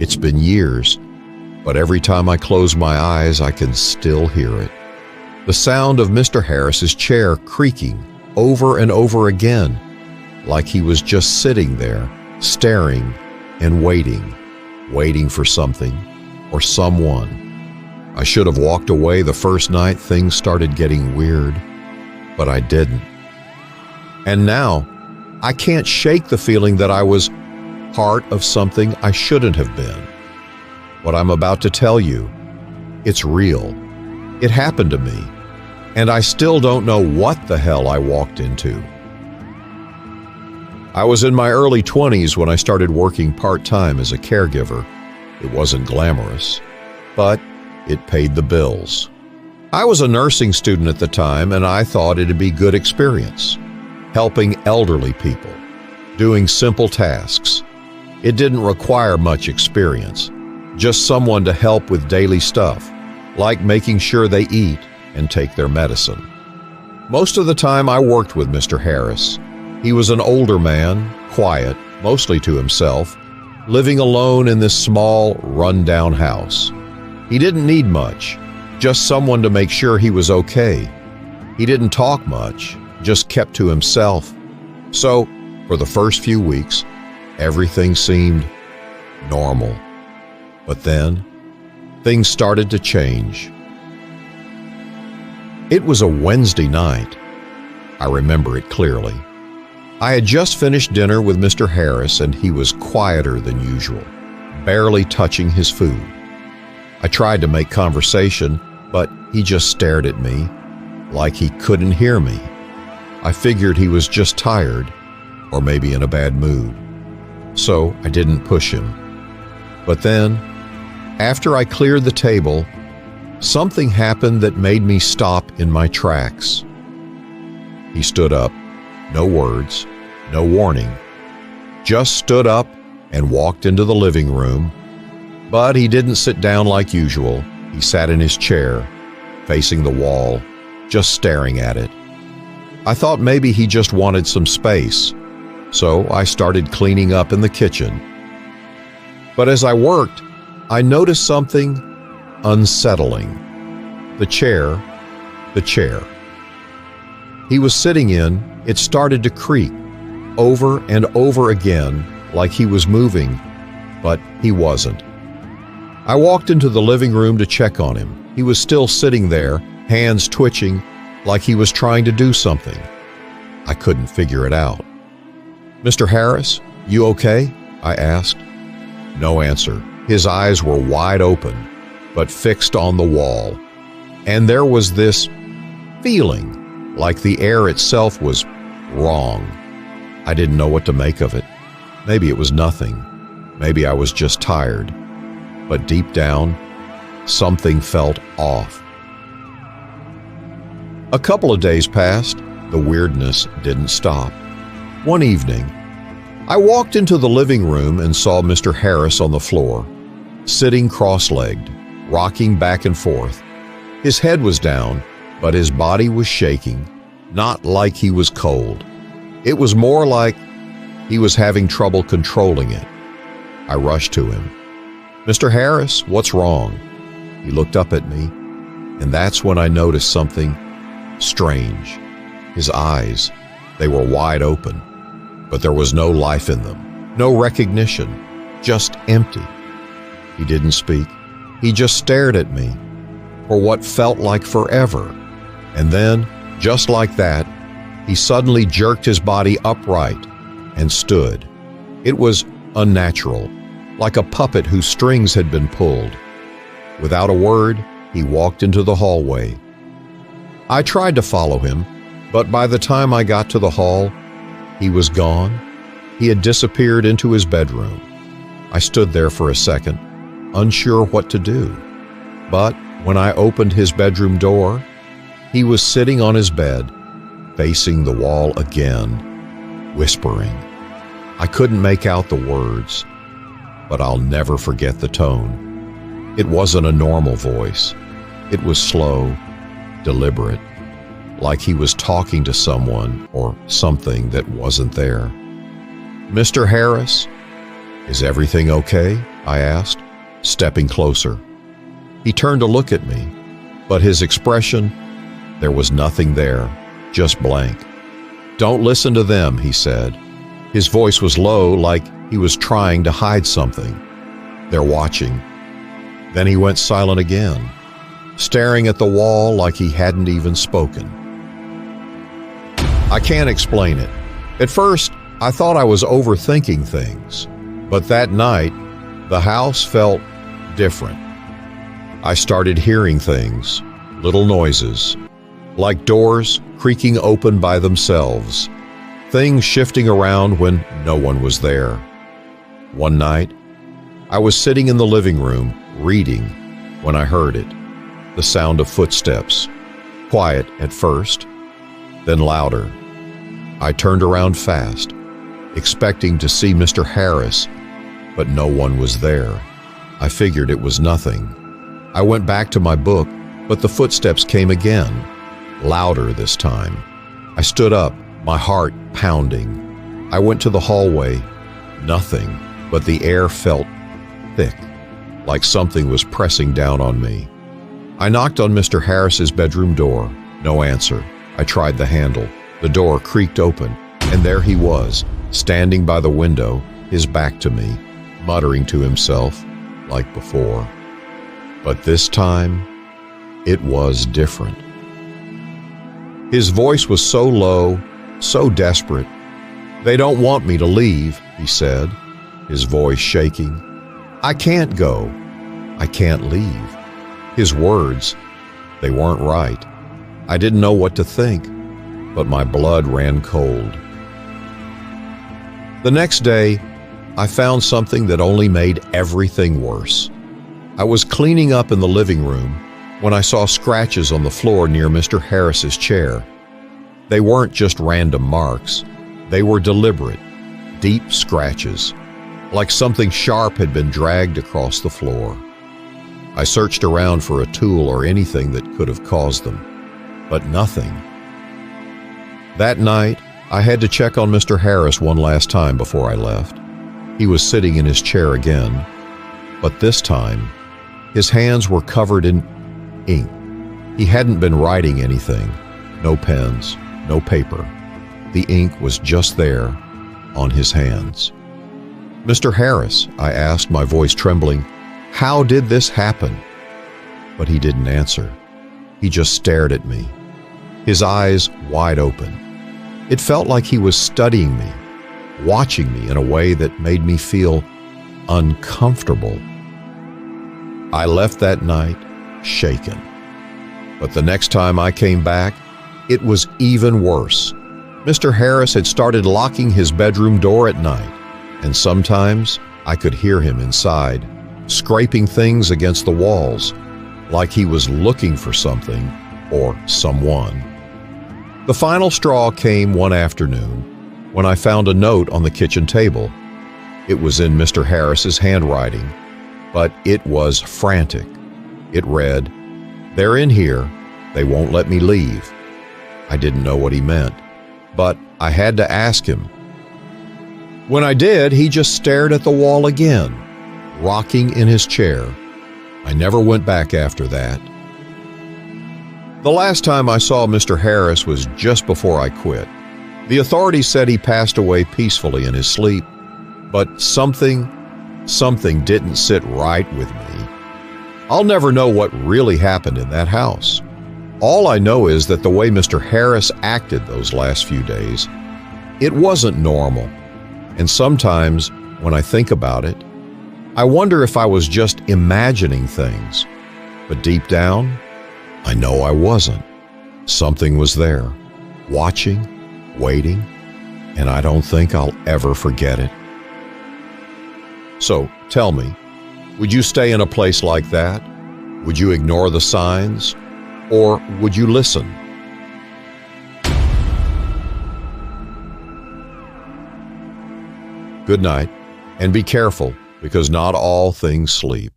It's been years, but every time I close my eyes, I can still hear it. The sound of Mr. Harris's chair creaking over and over again, like he was just sitting there, staring and waiting for something or someone. I should have walked away the first night things started getting weird, but I didn't. And now, I can't shake the feeling that I was part of something I shouldn't have been. What I'm about to tell you, it's real. It happened to me, and I still don't know what the hell I walked into. I was in my early 20s when I started working part-time as a caregiver. It wasn't glamorous, but it paid the bills. I was a nursing student at the time, and I thought it'd be good experience, helping elderly people, doing simple tasks. It didn't require much experience, just someone to help with daily stuff, like making sure they eat and take their medicine. Most of the time I worked with Mr. Harris. He was an older man, quiet, mostly to himself, living alone in this small, run-down house. He didn't need much, just someone to make sure he was okay. He didn't talk much, just kept to himself. So, for the first few weeks, everything seemed normal. But then, things started to change. It was a Wednesday night. I remember it clearly. I had just finished dinner with Mr. Harris, and he was quieter than usual, barely touching his food. I tried to make conversation, but he just stared at me, like he couldn't hear me. I figured he was just tired, or maybe in a bad mood. So I didn't push him. But then, after I cleared the table, something happened that made me stop in my tracks. He stood up, no words, no warning, just stood up and walked into the living room. But he didn't sit down like usual. He sat in his chair, facing the wall, just staring at it. I thought maybe he just wanted some space, so I started cleaning up in the kitchen. But as I worked, I noticed something unsettling. The chair he was sitting in, it started to creak over and over again like he was moving, but he wasn't. I walked into the living room to check on him. He was still sitting there, hands twitching, like he was trying to do something. I couldn't figure it out. "Mr. Harris, you okay?" I asked. No answer. His eyes were wide open, but fixed on the wall. And there was this feeling, like the air itself was wrong. I didn't know what to make of it. Maybe it was nothing. Maybe I was just tired. But deep down, something felt off. A couple of days passed. The weirdness didn't stop. One evening, I walked into the living room and saw Mr. Harris on the floor, sitting cross-legged, rocking back and forth. His head was down, but his body was shaking, not like he was cold. It was more like he was having trouble controlling it. I rushed to him. "Mr. Harris, what's wrong?" He looked up at me, and that's when I noticed something strange. His eyes, they were wide open, but there was no life in them, no recognition, just empty. He didn't speak. He just stared at me for what felt like forever. And then, just like that, he suddenly jerked his body upright and stood. It was unnatural, like a puppet whose strings had been pulled. Without a word, he walked into the hallway. I tried to follow him, but by the time I got to the hall, he was gone. He had disappeared into his bedroom. I stood there for a second, unsure what to do. But when I opened his bedroom door, he was sitting on his bed, facing the wall again, whispering. I couldn't make out the words, but I'll never forget the tone. It wasn't a normal voice. It was slow, deliberate, like he was talking to someone or something that wasn't there. "Mr. Harris, is everything okay?" I asked, stepping closer. He turned to look at me, but his expression, there was nothing there, just blank. "Don't listen to them," he said. His voice was low, like he was trying to hide something. "They're watching." Then he went silent again, staring at the wall like he hadn't even spoken. I can't explain it. At first, I thought I was overthinking things, but that night, the house felt different. I started hearing things, little noises, like doors creaking open by themselves, things shifting around when no one was there. One night, I was sitting in the living room reading when I heard it, the sound of footsteps, quiet at first, then louder. I turned around fast, expecting to see Mr. Harris, but no one was there. I figured it was nothing. I went back to my book, but the footsteps came again, louder this time. I stood up, my heart pounding. I went to the hallway. Nothing, but the air felt thick, like something was pressing down on me. I knocked on Mr. Harris's bedroom door. No answer. I tried the handle. The door creaked open, and there he was, standing by the window, his back to me, muttering to himself like before. But this time, it was different. His voice was so low, so desperate. "They don't want me to leave," he said, his voice shaking. "I can't go. I can't leave." His words, they weren't right. I didn't know what to think, but my blood ran cold. The next day, I found something that only made everything worse. I was cleaning up in the living room when I saw scratches on the floor near Mr. Harris's chair. They weren't just random marks. They were deliberate, deep scratches, like something sharp had been dragged across the floor. I searched around for a tool or anything that could have caused them, but nothing. That night, I had to check on Mr. Harris one last time before I left. He was sitting in his chair again, but this time, his hands were covered in ink. He hadn't been writing anything. No pens, no paper. The ink was just there, on his hands. "Mr. Harris," I asked, my voice trembling, "how did this happen?" But he didn't answer. He just stared at me, his eyes wide open. It felt like he was studying me, watching me in a way that made me feel uncomfortable. I left that night shaken. But the next time I came back, it was even worse. Mr. Harris had started locking his bedroom door at night, and sometimes I could hear him inside, scraping things against the walls, like he was looking for something or someone. The final straw came one afternoon when I found a note on the kitchen table. It was in Mr. Harris's handwriting, but it was frantic. It read, "They're in here. They won't let me leave." I didn't know what he meant, but I had to ask him. When I did, he just stared at the wall again, rocking in his chair. I never went back after that. The last time I saw Mr. Harris was just before I quit. The authorities said he passed away peacefully in his sleep, but something didn't sit right with me. I'll never know what really happened in that house. All I know is that the way Mr. Harris acted those last few days, it wasn't normal. And sometimes, when I think about it, I wonder if I was just imagining things. But deep down, I know I wasn't. Something was there, watching, waiting, and I don't think I'll ever forget it. So, tell me, would you stay in a place like that? Would you ignore the signs? Or would you listen? Good night, and be careful, because not all things sleep.